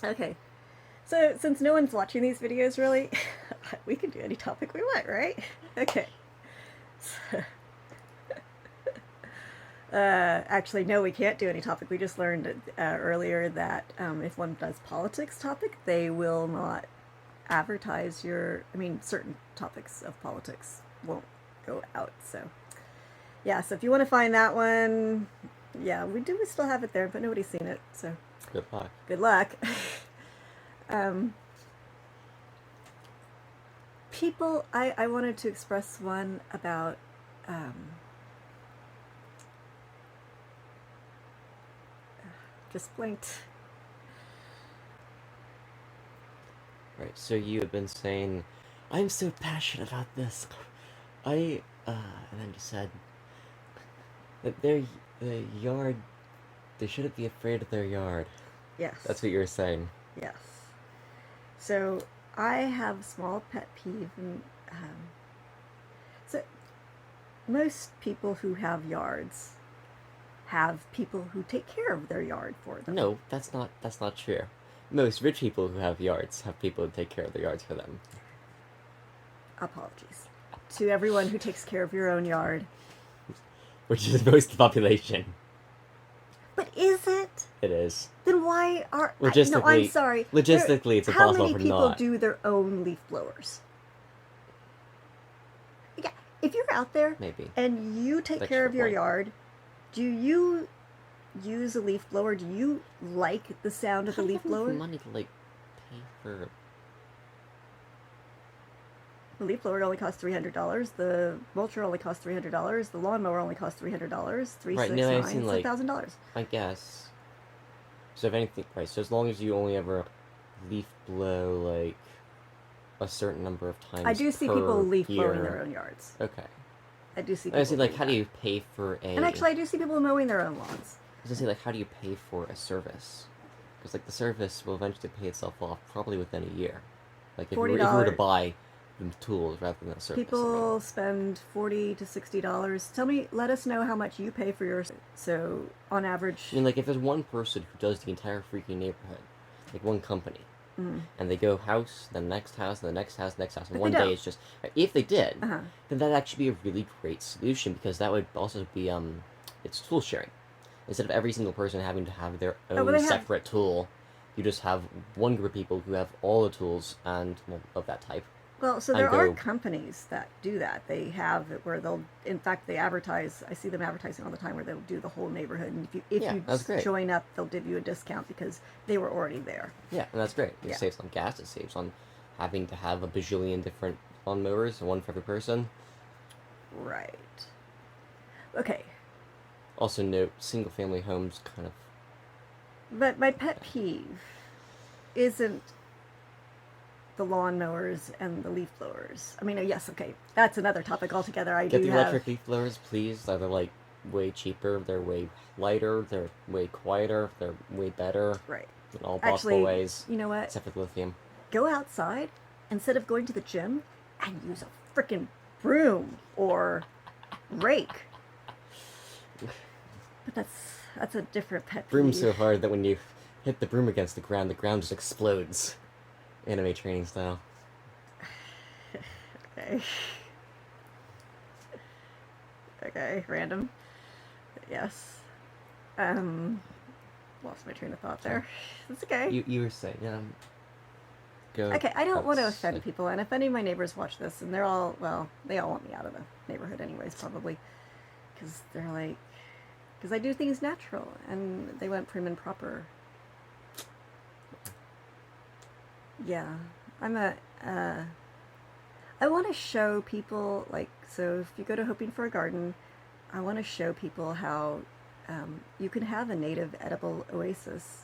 Okay. So, since no one's watching these videos really, we can do any topic we want, right? Okay. Actually, no, we can't do any topic. We just learned earlier that if one does politics topic, they will not advertise your. I mean, certain topics of politics won't go out. So, yeah. So if you want to find that one, yeah, we do. We still have it there, but nobody's seen it. So, Good luck. good luck. um, People, I wanted to express one about. Just blinked. Right, so you have been saying, I'm so passionate about this. And then you said that the yard, they shouldn't be afraid of their yard. That's Yes. what you were saying. Yes. So I have a small pet peeve, and so most people who have yards have people who take care of their yard for them. No, that's not true. Most rich people who have yards have people who take care of their yards for them. Apologies to everyone who takes care of your own yard. Which is most of the population. But is it? It is. Then why are Logistically, no? I'm sorry. Logistically, it's how impossible many for people not. do their own leaf blowers? Yeah, if you're out there Maybe. and you take That's care your of your point. yard, do you use a leaf blower? Do you like the sound of the How do you leaf have enough blower? money to like pay for? The leaf blower only costs $300. The mulcher only costs $300. The lawnmower only costs $300. Three Right six now, I've nine. seen It's like $1,000. I guess. So if anything, right? So as long as you only ever leaf blow like a certain number of times I do see people per leaf blowing their year. own yards. Okay. I do see I people see. Like, doing how do that. you pay for a? And actually, I do see people mowing their own lawns. I was gonna say, like, how do you pay for a service? Because like the service will eventually pay itself off probably within a year. Like if you were to $40. buy the tools rather than a service. I mean, People spend $40 to $60. Let us know how much you pay for yours. So on average, I mean, like if there's one person who does the entire freaking neighborhood, like one company, and they go house, then next house, then the next house, next house, and but they one day don't. it's just if they did, Uh-huh. then that'd actually be a really great solution because that would also be it's tool sharing. Instead of every single person having to have their Oh, well, own they have. separate tool, you just have one group of people who have all the tools and well, of that type, Well, so and there are go. companies that do that. They have it where they'll, in fact, they advertise. I see them advertising all the time where they'll do the whole neighborhood, and if Yeah, you that's great. join up, they'll give you a discount because they were already there. Yeah, and that's great. It Yeah. saves on gas. It saves on having to have a bajillion different lawnmowers, one for every person. Right. Okay. Also, note single family homes kind of. But my pet peeve isn't the lawnmowers and the leaf blowers. I mean, yes, okay, that's another topic altogether. I Get do the have. electric leaf blowers, please. They're like way cheaper. They're way lighter. They're way quieter. They're way better Right. in all possible Actually, ways, you know what? except for the lithium. Go outside instead of going to the gym and use a freaking broom or rake. But that's a different pet Broom peeve. so hard that when you hit the broom against the ground just explodes. Anime training style. Okay. Okay, random. Yes. Lost my train of thought there. It's okay. You were saying go. Okay, I don't want to outside. offend people, and if any of my neighbors watch this, and they're all, well, they all want me out of the neighborhood anyways, probably, because they're like, because I do things natural, and they went prim and proper. Yeah, I'm a, I want to show people, like, so if you go to Hoping for a Garden, I want to show people how you can have a native edible oasis,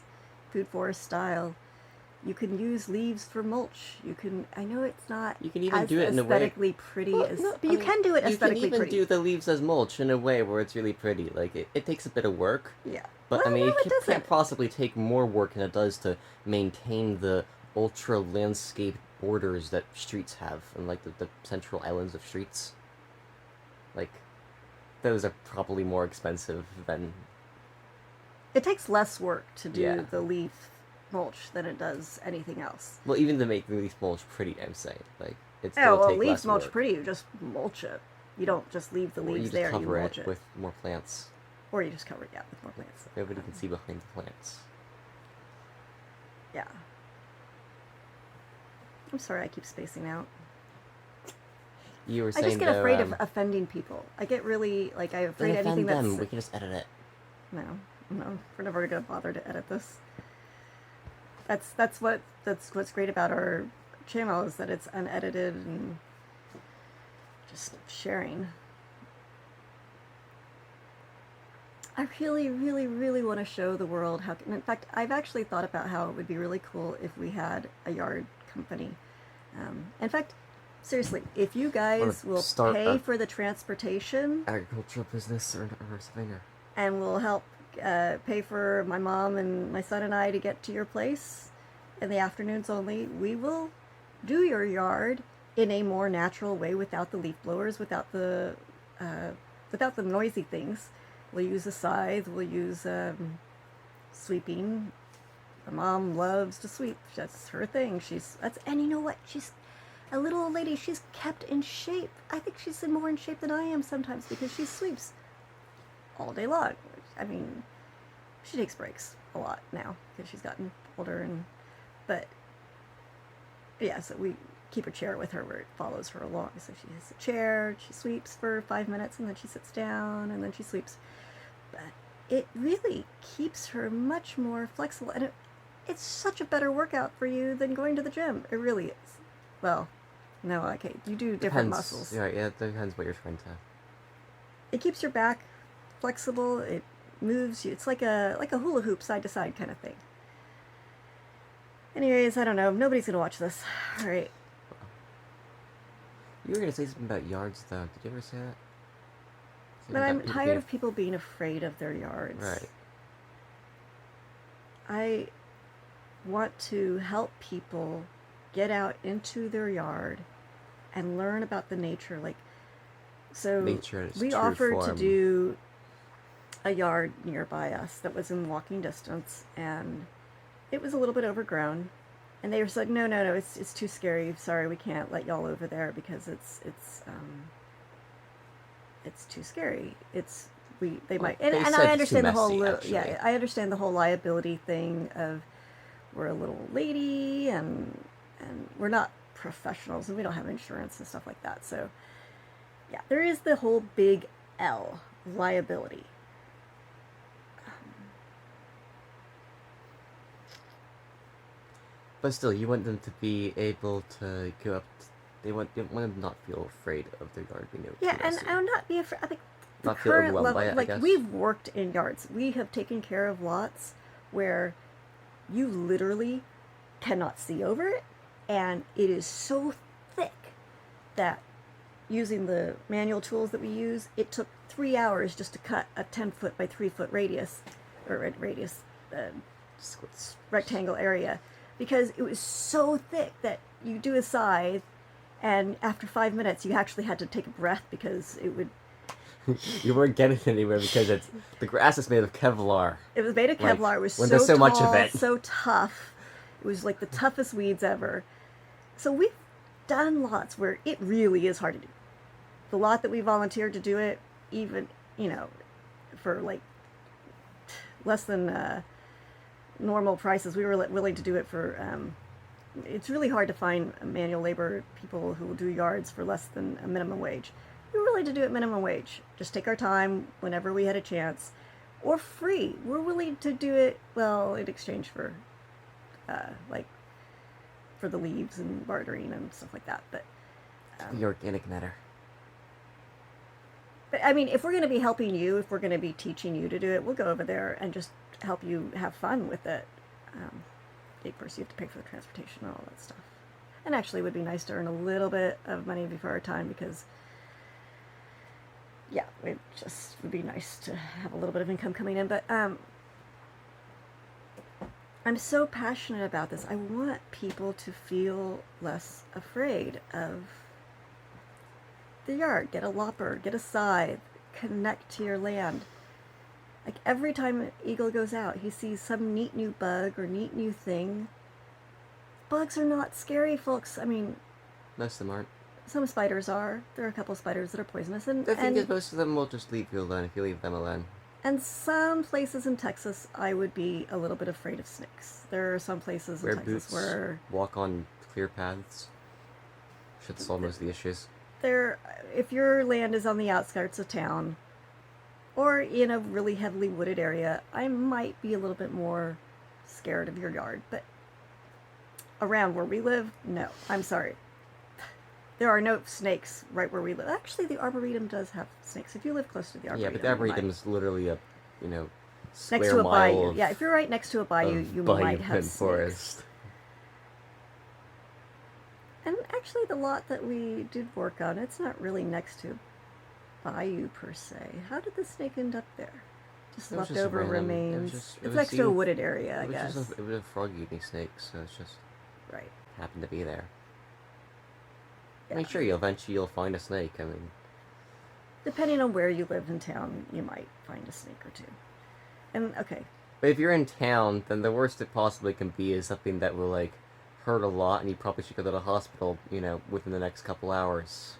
food forest style. You can use leaves for mulch. You can, I know it's not You can even as do it in a way. aesthetically pretty Well, as, no, but you I mean, can do it aesthetically You can even pretty. do the leaves as mulch in a way where it's really pretty. Like it takes a bit of work, Yeah. but Well, I mean, no, it it doesn't. can't possibly take more work than it does to maintain the ultra landscape borders that streets have, and like the central islands of streets. Like those are probably more expensive than It takes less work to do Yeah. the leaf mulch than it does anything else. Well, even to make the leaf mulch pretty, I'm saying, like, it Oh, still well, take leaves less mulch work. pretty, you just mulch it. You don't just leave the Or you leaves just there, you cover mulch it it. with more plants. Or you just cover it, yeah, with more plants. Nobody can see behind the plants. Yeah. I'm sorry I keep spacing out. You were I saying just get though, afraid of offending people. I get really, like, I'm afraid then anything offend them. that's... We can just edit it. No, we're never gonna bother to edit this. That's what's great about our channel, is that it's unedited and just sharing. I really, really, really want to show the world how. In fact, I've actually thought about how it would be really cool if we had a yard company. In fact, seriously, if you guys will pay for the transportation, agricultural business or something, or... and will help pay for my mom and my son and I to get to your place in the afternoons only, we will do your yard in a more natural way, without the leaf blowers, without the noisy things. We'll use a scythe. We'll use sweeping. My mom loves to sweep. That's her thing. And you know what? She's a little old lady. She's kept in shape. I think she's more in shape than I am sometimes, because she sweeps all day long. I mean, she takes breaks a lot now because she's gotten older, but yeah, so we keep a chair with her where it follows her along. So she has a chair, she sweeps for 5 minutes, and then she sits down, and then she sweeps. But it really keeps her much more flexible, and it's such a better workout for you than going to the gym. It really is. Well, no, okay, you do different muscles. Yeah, it depends what you're trying to... It keeps your back flexible. It moves you. It's like a hula hoop, side to side kind of thing. Anyways, I don't know. Nobody's gonna watch this. All right. You were gonna say something about yards, though. Did you ever say that? But I'm tired of people being afraid of their yards. Right. I want to help people get out into their yard and learn about the nature. Like, so nature is we true offered form. to do a yard nearby us that was in walking distance, and it was a little bit overgrown. And they were like, no, it's too scary. Sorry, we can't let y'all over there because it's too scary. They might, and I understand the whole, yeah, I understand the whole liability thing of, we're a little lady and we're not professionals and we don't have insurance and stuff like that. So yeah, there is the whole big L, liability. But still, you want them to be able to go up. They want them to not feel afraid of their yard being able to. Yeah, and I would not be afraid. I think the not feel current overwhelmed level, by it, like, I guess. we've worked in yards. We have taken care of lots where you literally cannot see over it, and it is so thick that using the manual tools that we use, it took 3 hours just to cut a 10-foot by 3-foot radius, rectangle area, because it was so thick that you do a scythe, and after 5 minutes you actually had to take a breath because it would... You weren't getting anywhere because the grass is made of Kevlar. It was made of Kevlar. Like, it was so there's so tall, much of it. So tough. It was like the toughest weeds ever. So we've done lots where it really is hard to do. The lot that we volunteered to do it, even, for like less than normal prices, we were willing to do it for... it's really hard to find manual labor people who will do yards for less than a minimum wage. We were willing to do it minimum wage. Just take our time whenever we had a chance. Or free. We're willing to do it, well, in exchange for, for the leaves and bartering and stuff like that. But the organic matter. But, I mean, if we're going to be helping you, if we're going to be teaching you to do it, we'll go over there and just help you have fun with it. Of course, you have to pay for the transportation and all that stuff. And actually, it would be nice to earn a little bit of money before our time because... yeah, it just would be nice to have a little bit of income coming in. But I'm so passionate about this. I want people to feel less afraid of the yard. Get a lopper, get a scythe, connect to your land. Like every time an eagle goes out, he sees some neat new bug or neat new thing. Bugs are not scary, folks. I mean, Most of them aren't. some spiders are. There are a couple spiders that are poisonous, The thing is, most of them will just leave you alone if you leave them alone. and some places in Texas, I would be a little bit afraid of snakes. There are some places in Wear Texas boots, where walk on clear paths. Should solve most of the issues. if your land is on the outskirts of town or in a really heavily wooded area, I might be a little bit more scared of your yard. But around where we live, no. I'm sorry. There are no snakes right where we live. Actually, the Arboretum does have snakes. If you live close to the Arboretum. Yeah, but the Arboretum is literally a, square next to a mile bayou. of, Yeah, if you're right next to a bayou, you might have snakes. forest. And actually, the lot that we did work on, it's not really next to a bayou per se. How did the snake end up there? Just leftover remains. It's next to a wooded area, I guess. It was a frog-eating snake, so it's just right. happened to be there. Yeah. I mean, sure, you'll find a snake. I mean, depending on where you live in town, you might find a snake or two. And okay. But if you're in town, then the worst it possibly can be is something that will hurt a lot, and you probably should go to the hospital, within the next couple hours.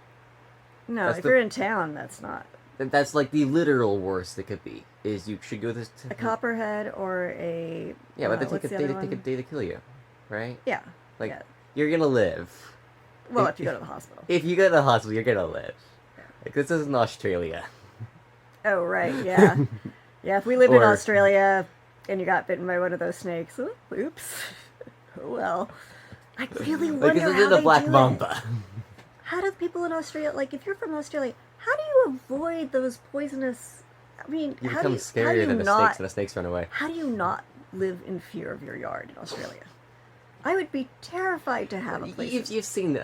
No, if you're in town, that's not. That's the literal worst it could be. Is you should go to a copperhead or a. Yeah, but they take a day to kill you, right? Yeah. You're gonna live. Well, if you go to the hospital. If you go to the hospital, you're gonna live. Yeah. This isn't Australia. Oh right, yeah, yeah. If we lived in Australia and you got bitten by one of those snakes, oops. Oh well. I really wonder how they do black mamba. How do people in Australia, if you're from Australia, how do you avoid those poisonous? I mean, you become scarier than the snakes, and the snakes run away. How do you not live in fear of your yard in Australia? I would be terrified to have a place. You've seen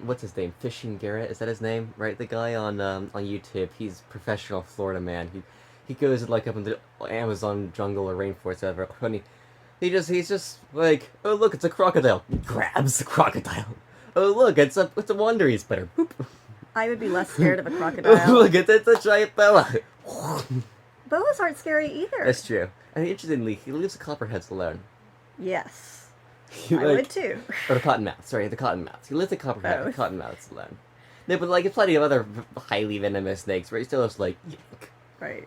what's his name? Fishing Garrett, is that his name? Right, the guy on YouTube. He's a professional Florida man. He goes up into the Amazon jungle or rainforest, whatever. And he's just like, oh look, it's a crocodile. He grabs the crocodile. Oh look, it's a wandery spider. Boop. I would be less scared of a crocodile. Look, it's a giant boa. Boas aren't scary either. That's true. And interestingly, he leaves the copperheads alone. Yes. I would too. Or the cottonmouths. Sorry, the cottonmouths. He leaves the copperhead, the cottonmouths alone. No, but there's plenty of other highly venomous snakes where he's still just yuck. Right.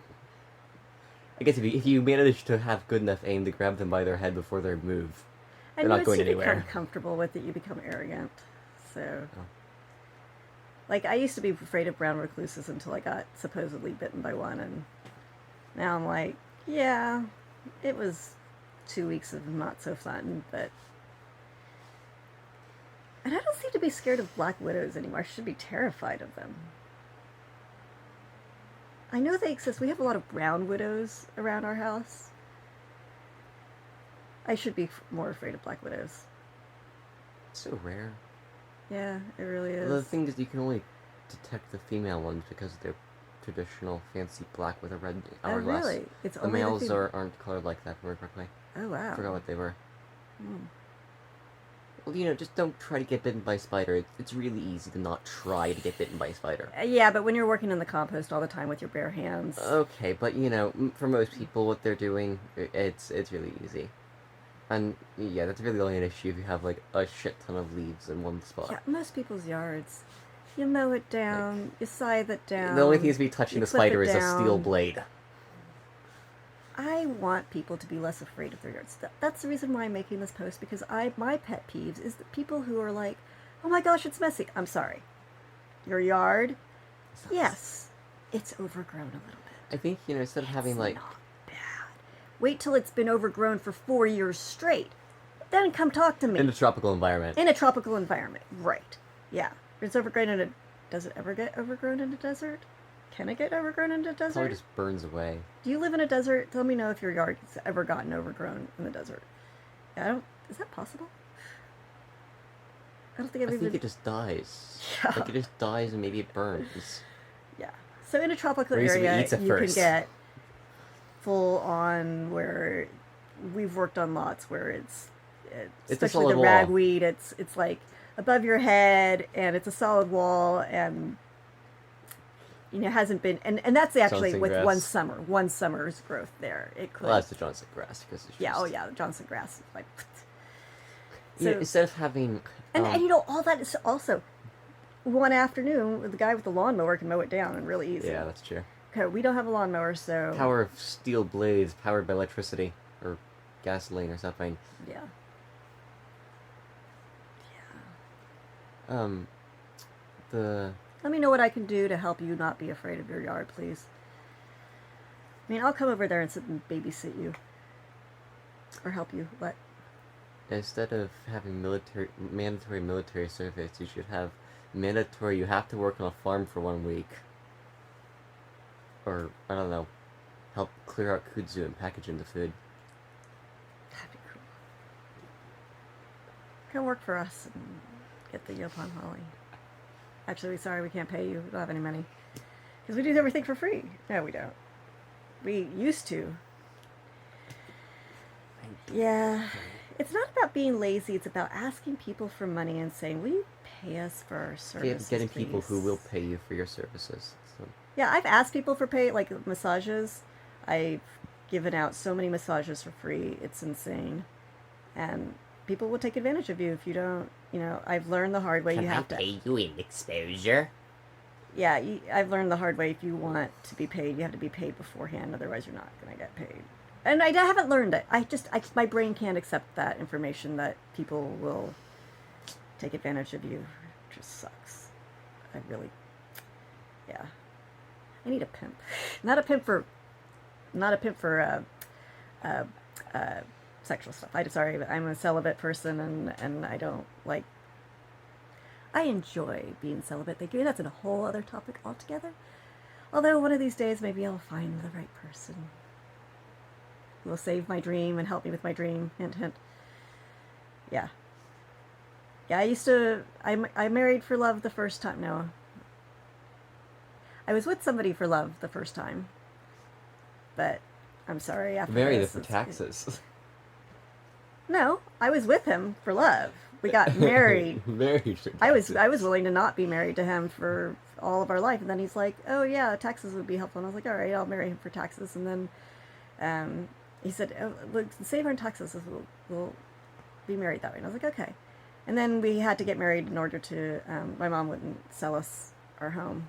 I guess if you manage to have good enough aim to grab them by their head before they move, they're not going anywhere. And once you become comfortable with it, you become arrogant. So, I used to be afraid of brown recluses until I got supposedly bitten by one, and now I'm like, yeah, it was 2 weeks of not so fun, but. And I don't seem to be scared of black widows anymore. I should be terrified of them. I know they exist. We have a lot of brown widows around our house. I should be more afraid of black widows. It's so rare. Yeah, it really is. Well, the thing is, you can only detect the female ones because they're traditional, fancy black with a red hourglass. Oh, really? It's the males aren't colored like that, if I remember correctly. Oh, wow. I forgot what they were. Hmm. Well, just don't try to get bitten by a spider. It's really easy to not try to get bitten by a spider. Yeah, but when you're working in the compost all the time with your bare hands. Okay, but for most people, what they're doing, it's really easy. And yeah, that's really only an issue if you have a shit ton of leaves in one spot. Yeah, most people's yards. You mow it down, you scythe it down. The only thing is to be touching the spider is a steel blade. I want people to be less afraid of their yards. That's the reason why I'm making this post, because my pet peeves is the people who are like, oh my gosh, it's messy. I'm sorry. Your yard? Yes. It's overgrown a little bit. I think, instead of having not bad. Wait till it's been overgrown for 4 years straight. Then come talk to me. In a tropical environment. In a tropical environment, right. Yeah. It's overgrown in a... Does it ever get overgrown in a desert? Can it get overgrown in a desert? Probably just burns away. Do you live in a desert? Tell me if your yard's ever gotten overgrown in the desert. Is that possible? I don't think I think it just dies. Yeah. It just dies and maybe it burns. Yeah. So in a tropical area, you can get full on where we've worked on lots where it's especially the ragweed. It's like above your head and it's a solid wall and hasn't been, and that's actually Johnson with grass. one summer's growth there. It could, Well, that's the Johnson grass because it's yeah, oh just yeah, the Johnson grass, like, you know, so, instead of having and all that is also one afternoon. The guy with the lawnmower can mow it down and really easy. yeah, that's true. Okay, we don't have a lawnmower, so Power of steel blades powered by electricity or gasoline or something. yeah, Um, the let me know what I can do to help you not be afraid of your yard, please. I mean, I'll come over there and sit and babysit you, or help you. What? instead of having mandatory military service, you should have mandatory. You have to work on a farm for 1 week, or I don't know, help clear out kudzu and package into food. That'd be cool. Come work for us and get the Yopon Holly. Actually, sorry, we can't pay you. We don't have any money. Because we do everything for free. No, we don't. We used to. Yeah. It's not about being lazy. It's about asking people for money and saying, will you pay us for our services, Getting please? people who will pay you for your services. So. Yeah, I've asked people for pay, like massages. I've given out so many massages for free. It's insane. And people will take advantage of you if you don't, I've learned the hard way. Can you I have to pay you in exposure? Yeah, I've learned the hard way. If you want to be paid, you have to be paid beforehand. Otherwise, you're not going to get paid. And I haven't learned it. My brain can't accept that information that people will take advantage of you. It just sucks. I really, yeah. I need a pimp. Not a pimp for uh, uh, sexual stuff. Sorry, but I'm a celibate person, and I don't like. I enjoy being celibate. Thank you. That's a whole other topic altogether. Although one of these days, maybe I'll find the right person who will save my dream and help me with my dream. Hint, hint. Yeah. Yeah, I married for love the first time. No. I was with somebody for love the first time. But I'm sorry, after Marry this, them for taxes. No, I was with him for love. We got married. Married for I taxes. was willing to not be married to him for all of our life, and then he's like, "Oh yeah, taxes would be helpful." And I was like, "All right, I'll marry him for taxes." And then he said, "Oh, look, save on taxes. We'll be married that way." And I was like, "Okay." And then we had to get married in order to. My mom wouldn't sell us our home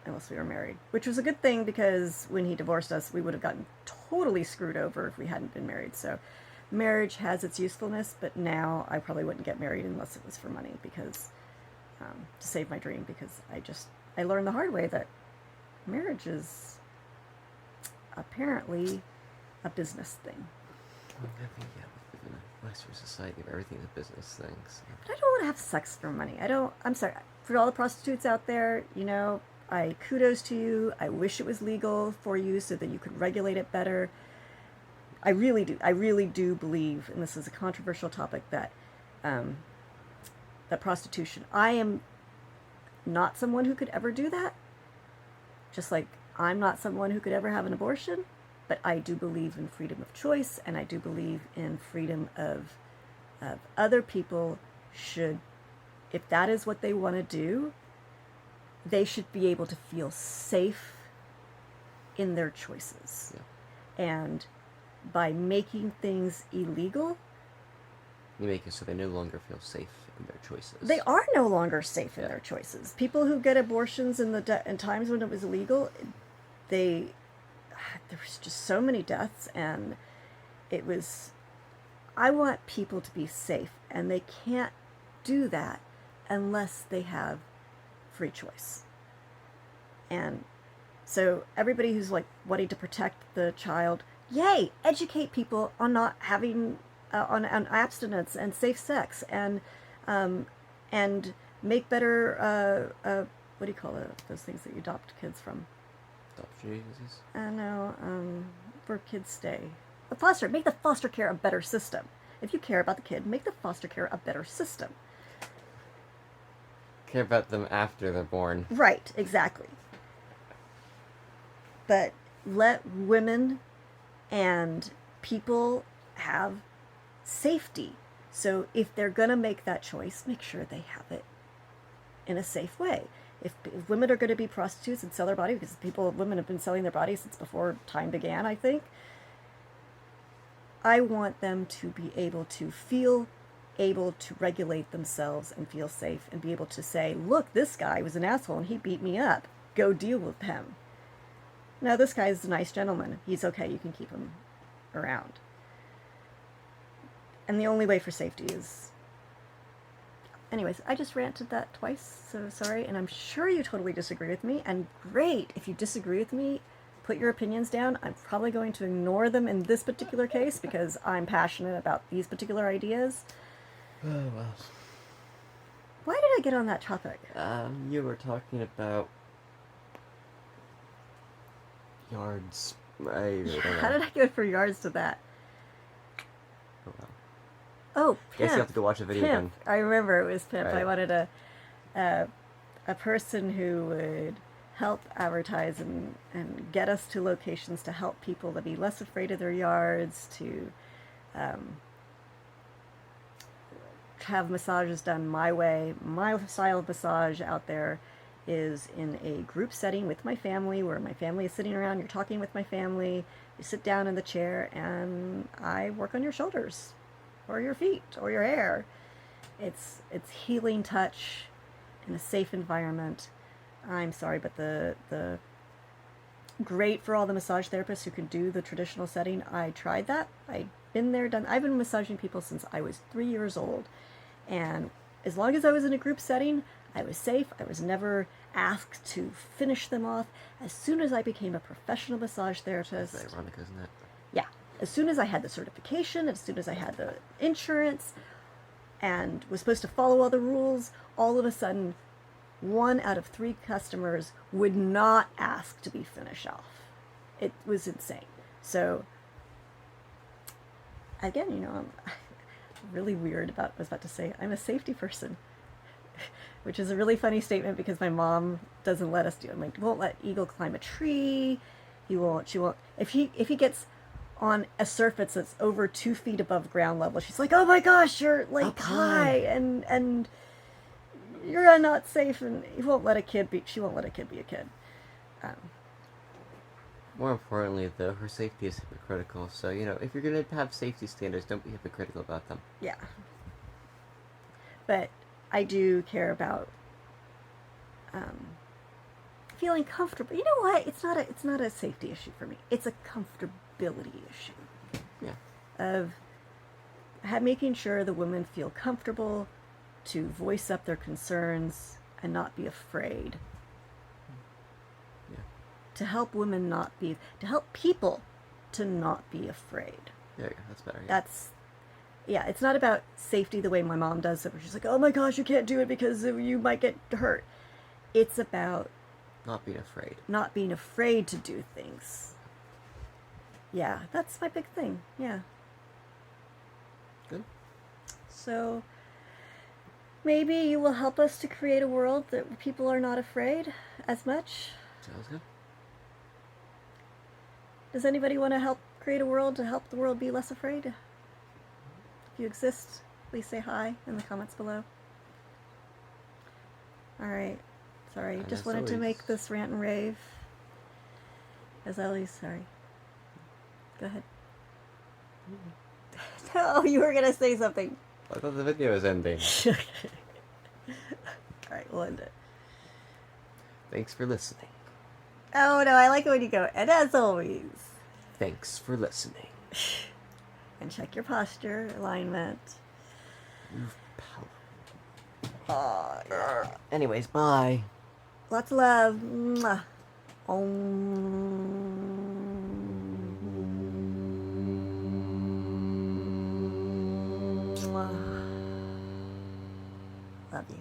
unless we were married, which was a good thing because when he divorced us, we would have gotten totally screwed over if we hadn't been married. So marriage has its usefulness, but now I probably wouldn't get married unless it was for money, because to save my dream, because I learned the hard way that marriage is apparently a business thing. Well, I mean, yeah, we live in a Western society where everything's a business thing. So. But I don't want to have sex for money. I'm sorry. For all the prostitutes out there, I kudos to you. I wish it was legal for you so that you could regulate it better. I really do. I really do believe, and this is a controversial topic, that prostitution. I am not someone who could ever do that. Just like I'm not someone who could ever have an abortion, but I do believe in freedom of choice, and I do believe in freedom of other people should, if that is what they want to do, they should be able to feel safe in their choices. Yeah. And by making things illegal, You make it so they no longer feel safe in their choices. they are no longer safe in their choices. People who get abortions in times when it was illegal, there was just so many deaths, and it was. I want people to be safe, and they can't do that unless they have free choice. And so everybody who's like wanting to protect the child, yay, educate people on not having on abstinence and safe sex, and make better what do you call it, those things that you adopt kids from? Adoption agencies? No, where kids stay. Make the foster care a better system. If you care about the kid, make the foster care a better system. Care about them after they're born. Right, exactly. But let women and people have safety. So if they're going to make that choice, make sure they have it in a safe way. if women are going to be prostitutes and sell their body, because women have been selling their bodies since before time began, I think, I want them to be able to feel able to regulate themselves and feel safe and be able to say, look, this guy was an asshole and he beat me up. Go deal with him. Now, this guy is a nice gentleman. He's okay. You can keep him around. And the only way for safety is... Anyways, I just ranted that twice, so sorry. And I'm sure you totally disagree with me. And great, if you disagree with me, put your opinions down. I'm probably going to ignore them in this particular case because I'm passionate about these particular ideas. Oh, well. Why did I get on that topic? You were talking about yards. I really don't know. How did I go from yards to that? Oh, well. Oh, I pimp. guess you have to go watch the video Pimp. again. I remember it was pimp. Right. I wanted a person who would help advertise and get us to locations to help people to be less afraid of their yards, to have massages done my way. My style of massage out there is in a group setting with my family, where my family is sitting around, you're talking with my family, you sit down in the chair, and I work on your shoulders, or your feet, or your hair. It's healing touch in a safe environment. I'm sorry, but the great for all the massage therapists who can do the traditional setting. I tried that. I've been there, done. I've been massaging people since I was 3 years old, and as long as I was in a group setting, I was safe. I was never asked to finish them off. As soon as I became a professional massage therapist, That's ironic, isn't it? yeah, as soon as I had the certification, as soon as I had the insurance, and was supposed to follow all the rules, all of a sudden, 1 out of 3 customers would not ask to be finished off. It was insane. So, again, I'm really weird about what I was about to say. I'm a safety person, which is a really funny statement because my mom doesn't let us do it. I'm like, won't let Eagle climb a tree. She won't. If he gets on a surface that's over 2 feet above ground level, she's like, oh my gosh, you're like Up high and you're not safe, and she won't let a kid be a kid. More importantly, though, her safety is hypocritical. So, if you're going to have safety standards, don't be hypocritical about them. Yeah. But I do care about feeling comfortable. You know what? It's not a safety issue for me. It's a comfortability issue. Yeah. Of making sure the women feel comfortable to voice up their concerns and not be afraid. Yeah. To help people to not be afraid. There you go. That's better. Yeah. It's not about safety the way my mom does it, where she's like, oh my gosh, you can't do it because you might get hurt. It's about Not being afraid. not being afraid to do things. Yeah, that's my big thing. Yeah. Good. So maybe you will help us to create a world that people are not afraid as much. Sounds good. Does anybody want to help create a world to help the world be less afraid? If you exist, please say hi in the comments below. Alright. Sorry, And just as wanted to always- make this rant and rave. As always, sorry. Go ahead. No, you were going to say something. I thought the video was ending. Alright, we'll end it. Thanks for listening. Oh no, I like it when you go, and as always. Thanks for listening. And check your posture, alignment. Move power. Oh, yeah. Anyways, bye. Lots of love. Mwah. Mwah. Love you.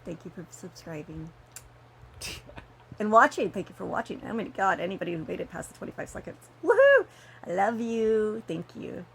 Thank you for subscribing. And watching. Thank you for watching. Oh my God, anybody who made it past the 25 seconds. Woohoo! I love you. Thank you.